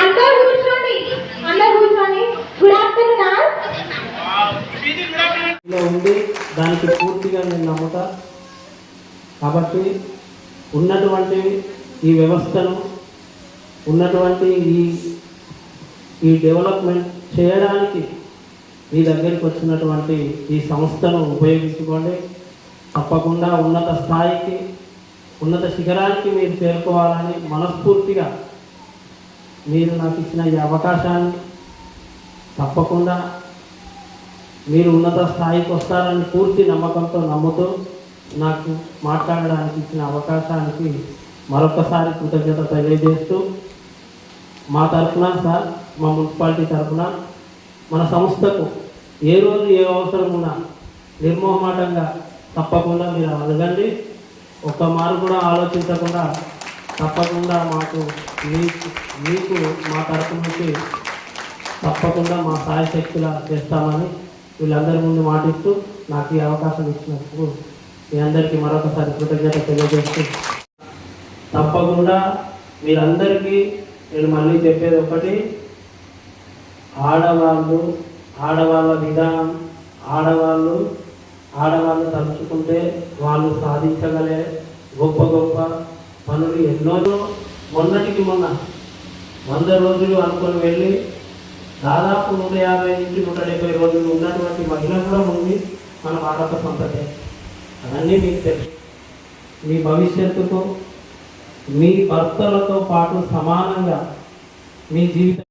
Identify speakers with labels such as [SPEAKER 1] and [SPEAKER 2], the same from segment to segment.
[SPEAKER 1] అందరూ కూర్చోండి, అందరూ కూర్చోండి. Good afternoon.
[SPEAKER 2] ఇలా ఉంది, దానికి పూర్తిగా నేను నమ్ముతా. కాబట్టి ఉన్నటువంటి ఈ వ్యవస్థను, ఉన్నటువంటి ఈ డెవలప్మెంట్ చేయడానికి మీ దగ్గరికి వచ్చినటువంటి ఈ సంస్థను ఉపయోగించుకోండి. తప్పకుండా ఉన్నత స్థాయికి, ఉన్నత శిఖరానికి మీరు చేరుకోవాలని మనస్ఫూర్తిగా మీరు నాకు ఇచ్చిన ఈ అవకాశాన్ని, తప్పకుండా మీరు ఉన్నత స్థాయికి వస్తారని పూర్తి నమ్మకంతో నమ్ముతూ నాకు మాట్లాడడానికి ఇచ్చిన అవకాశానికి మరొకసారి కృతజ్ఞత తెలియజేస్తూ, మా తరఫున సార్, మా మున్సిపాలిటీ తరఫున మన సంస్థకు ఏ రోజు ఏ అవసరం ఉన్నా నిర్మోహమాటంగా తప్పకుండా మీరు అడగండి. ఒక్క మారు కూడా ఆలోచించకుండా తప్పకుండా మీకు మా తరఫు నుంచి తప్పకుండా మా సాయి శక్తులా చేస్తామని వీళ్ళందరి ముందు మాటిస్తూ నాకు ఈ అవకాశం ఇచ్చినందుకు మీ అందరికీ మరొకసారి కృతజ్ఞత తెలియజేస్తూ, తప్పకుండా మీరందరికీ నేను మళ్ళీ చెప్పేది ఒకటి, ఆడవాళ్ళ విధానం, ఆడవాళ్ళు తలుచుకుంటే వాళ్ళు సాధించగలే గొప్ప గొప్ప పనులు ఎన్నో. మొన్నటికి మొన్న 100 రోజులు అనుకొని వెళ్ళి దాదాపు 150 నుంచి 170 రోజులు ఉన్నటువంటి మహిళ కూడా ఉంది మన భారత సంతతే. అవన్నీ మీకు తెలుసు. మీ భవిష్యత్తుకు మీ భర్తలతో పాటు సమానంగా మీ జీవితం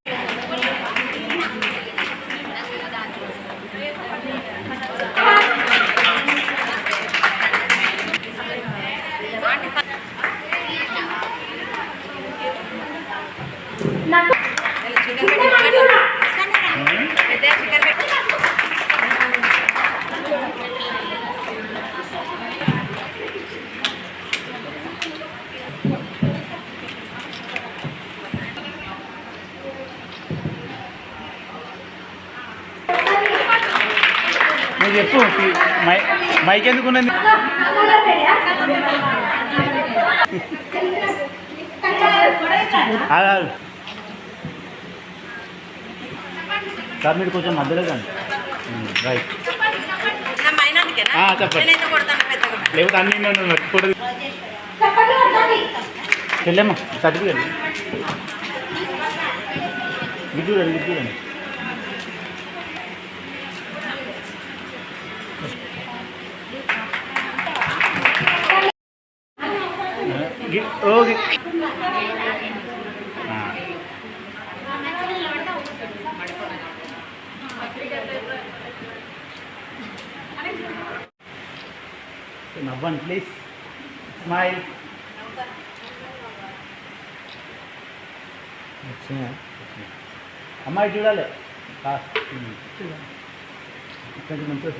[SPEAKER 3] చెప్పు. మైక్ ఎందుకున్నది? సార్ మీరు కొంచెం మధ్యలో కానీ రైట్ చెప్పండి. లేకపోతే అన్ని ఫోటో వెళ్ళమ్మా, సర్టిఫికెట్ చూడండి. ఓకే, నవ్వండి ప్లీజ్, స్మైల్. అమ్మాయి చూడాలి, ఇక్కడ మంచిగా